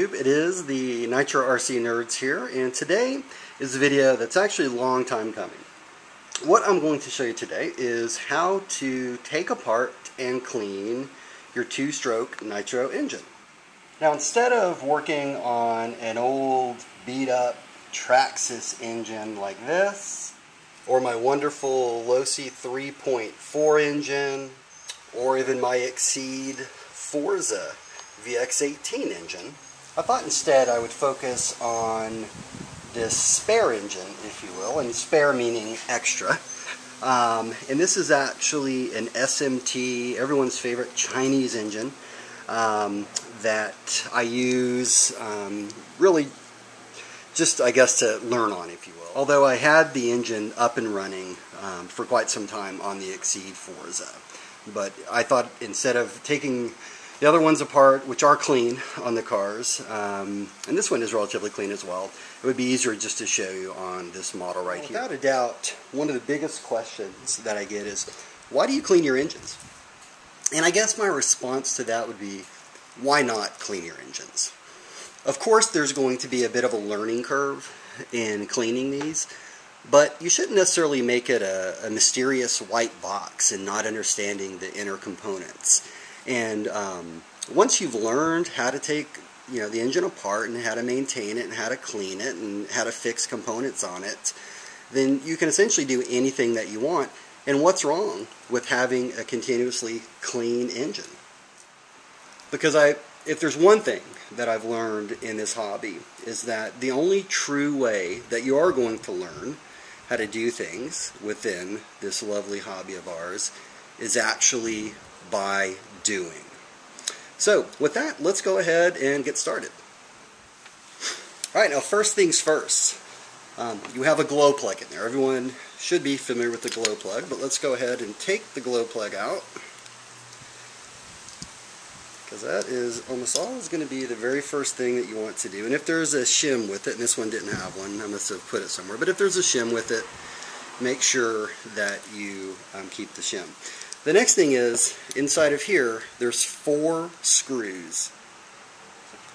YouTube? It is the Nitro RC Nerds here, and today is a video that's actually a long time coming. What I'm going to show you today is how to take apart and clean your two-stroke Nitro engine. Now, instead of working on an old beat-up Traxxas engine like this, or my wonderful Losi 3.4 engine, or even my Exceed Forza VX18 engine, I thought instead I would focus on this spare engine, if you will, and spare meaning extra. And this is actually an SMT, everyone's favorite Chinese engine, that I use really just, I guess, to learn on, if you will. Although I had the engine up and running for quite some time on the Exceed Forza. But I thought instead of taking the other ones apart, which are clean on the cars, and this one is relatively clean as well, it would be easier just to show you on this model right here. Without a doubt, one of the biggest questions that I get is, why do you clean your engines? And I guess my response to that would be, why not clean your engines? Of course, there's going to be a bit of a learning curve in cleaning these, but you shouldn't necessarily make it a mysterious white box and not understanding the inner components. And once you've learned how to take the engine apart and how to maintain it and how to clean it and how to fix components on it, then you can essentially do anything that you want. And what's wrong with having a continuously clean engine? Because if there's one thing that I've learned in this hobby, is that the only true way that you are going to learn how to do things within this lovely hobby of ours is actually by doing. So with that, let's go ahead and get started. Alright, now first things first, you have a glow plug in there. Everyone should be familiar with the glow plug, but let's go ahead and take the glow plug out, because that is almost always going to be the very first thing that you want to do. And if there's a shim with it, and this one didn't have one, I must have put it somewhere, but if there's a shim with it, make sure that you keep the shim. The next thing is, inside of here, there's 4 screws.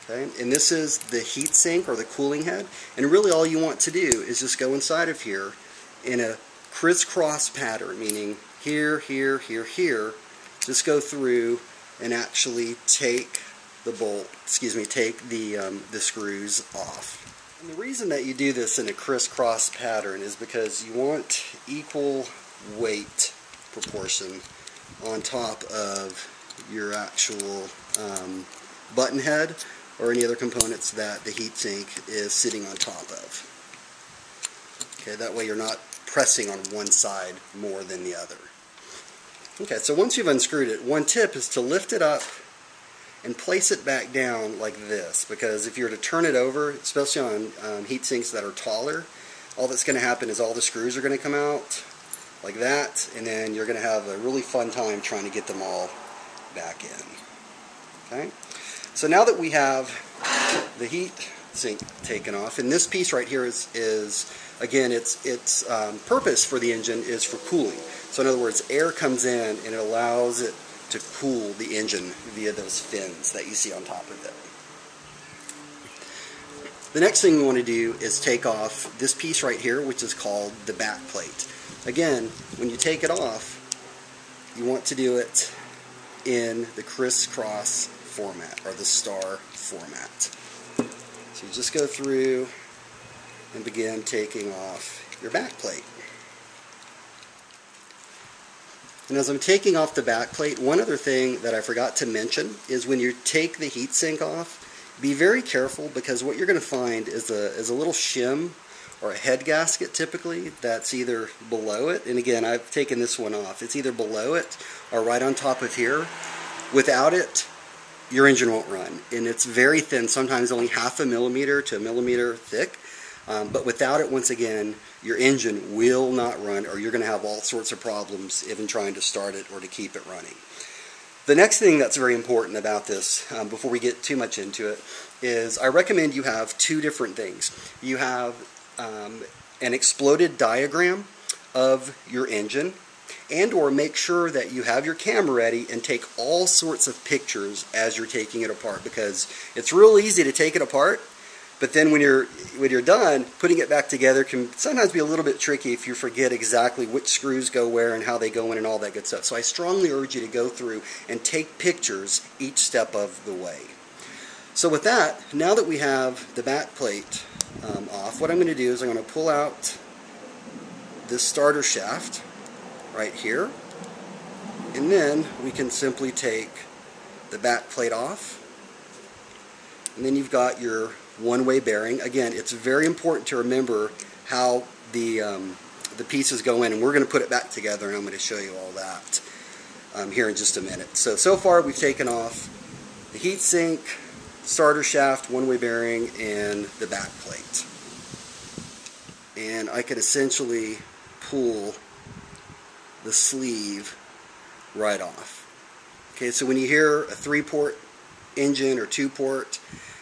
Okay? And this is the heat sink or the cooling head. And really all you want to do is just go inside of here in a crisscross pattern, meaning here, here, here, here. Just go through and actually take the screws off. And the reason that you do this in a crisscross pattern is because you want equal weight proportion on top of your actual button head or any other components that the heatsink is sitting on top of. Okay, that way you're not pressing on one side more than the other. Okay, so once you've unscrewed it, one tip is to lift it up and place it back down like this, because if you were to turn it over, especially on heat sinks that are taller, all that's going to happen is all the screws are going to come out like that, and then you're going to have a really fun time trying to get them all back in. Okay, so now that we have the heat sink taken off, and this piece right here is again, its purpose for the engine is for cooling. So in other words, air comes in and it allows it to cool the engine via those fins that you see on top of it. The next thing we want to do is take off this piece right here, which is called the back plate. Again, when you take it off, you want to do it in the crisscross format, or the star format. So you just go through and begin taking off your back plate. And as I'm taking off the back plate, one other thing that I forgot to mention is when you take the heatsink off, be very careful, because what you're going to find is a little shim or a head gasket typically that's either below it, and again, I've taken this one off. It's either below it or right on top of here. Without it, your engine won't run, and it's very thin, sometimes only 0.5 millimeter to 1 millimeter thick. But without it, once again, your engine will not run, or you're going to have all sorts of problems even trying to start it or to keep it running. The next thing that's very important about this, before we get too much into it, is I recommend you have 2 different things. You have an exploded diagram of your engine, And or make sure that you have your camera ready and take all sorts of pictures as you're taking it apart, because it's real easy to take it apart, but then when you're done, putting it back together can sometimes be a little bit tricky if you forget exactly which screws go where and how they go in and all that good stuff. So I strongly urge you to go through and take pictures each step of the way. So with that, now that we have the back plate off, what I'm going to do is I'm going to pull out this starter shaft right here, and then we can simply take the back plate off, and then you've got your one-way bearing. Again, it's very important to remember how the pieces go in, and we're going to put it back together, and I'm going to show you all that here in just a minute. So far we've taken off the heat sink, starter shaft, one-way bearing, and the back plate. And I could essentially pull the sleeve right off. Okay, so when you hear a 3-port engine or 2-port,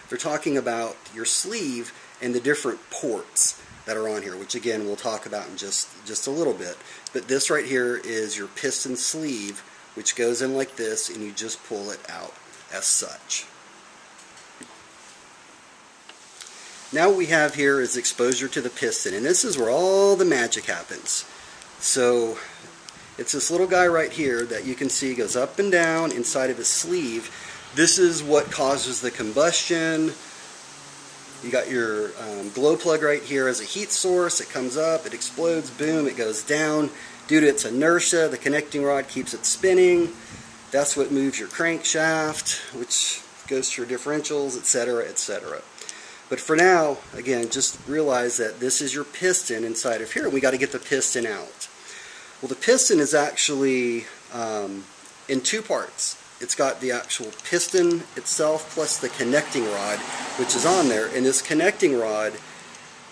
they're talking about your sleeve and the different ports that are on here, which again we'll talk about in just a little bit. But this right here is your piston sleeve, which goes in like this, and you just pull it out as such. Now what we have here is exposure to the piston, and this is where all the magic happens. So it's this little guy right here that you can see goes up and down inside of his sleeve. This is what causes the combustion. You got your glow plug right here as a heat source. It comes up, it explodes, boom, it goes down. Due to its inertia, the connecting rod keeps it spinning. That's what moves your crankshaft, which goes to your differentials, etc., etc. But for now, again, just realize that this is your piston inside of here. We got to get the piston out. Well, the piston is actually in 2 parts. It's got the actual piston itself plus the connecting rod, which is on there, and this connecting rod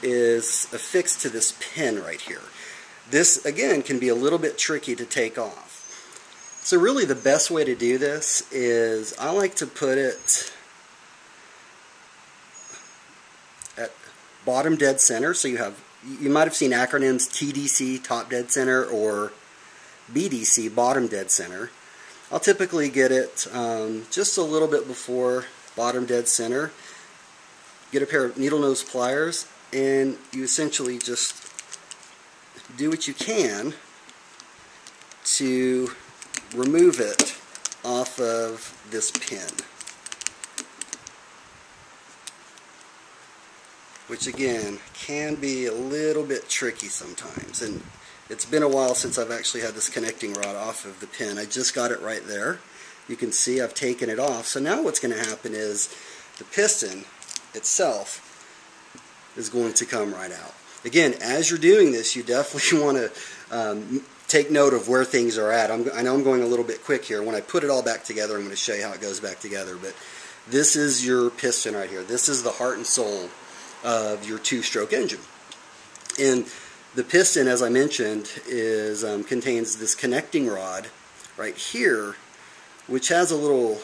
is affixed to this pin right here. This, again, can be a little bit tricky to take off. So really the best way to do this is I like to put it at bottom dead center. So you might have seen acronyms TDC, top dead center, or BDC, bottom dead center. I'll typically get it just a little bit before bottom dead center. Get a pair of needle nose pliers, and you essentially just do what you can to remove it off of this pin, which again can be a little bit tricky sometimes. And it's been a while since I've actually had this connecting rod off of the pin. I just got it right there. You can see I've taken it off. So now what's going to happen is the piston itself is going to come right out. Again, as you're doing this, you definitely want to take note of where things are at. I know I'm going a little bit quick here. When I put it all back together, I'm going to show you how it goes back together. But this is your piston right here. This is the heart and soul of your 2-stroke engine. And the piston, as I mentioned, is contains this connecting rod right here, which has a little,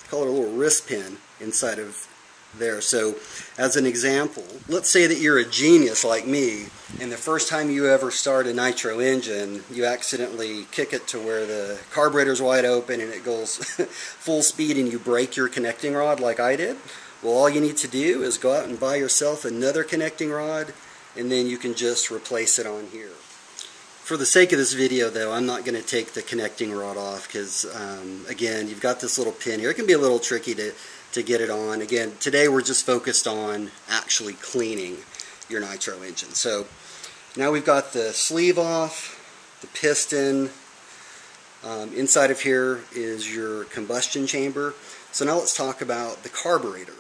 call it a little wrist pin inside of there. So, as an example, let's say that you're a genius like me, and the first time you ever start a Nitro engine, you accidentally kick it to where the carburetor's wide open and it goes full speed, and you break your connecting rod like I did. Well, all you need to do is go out and buy yourself another connecting rod, and then you can just replace it on here. For the sake of this video, though, I'm not going to take the connecting rod off because, again, you've got this little pin here. It can be a little tricky to get it on. Again, today we're just focused on actually cleaning your Nitro engine. So now we've got the sleeve off, the piston. Inside of here is your combustion chamber. So now let's talk about the carburetor.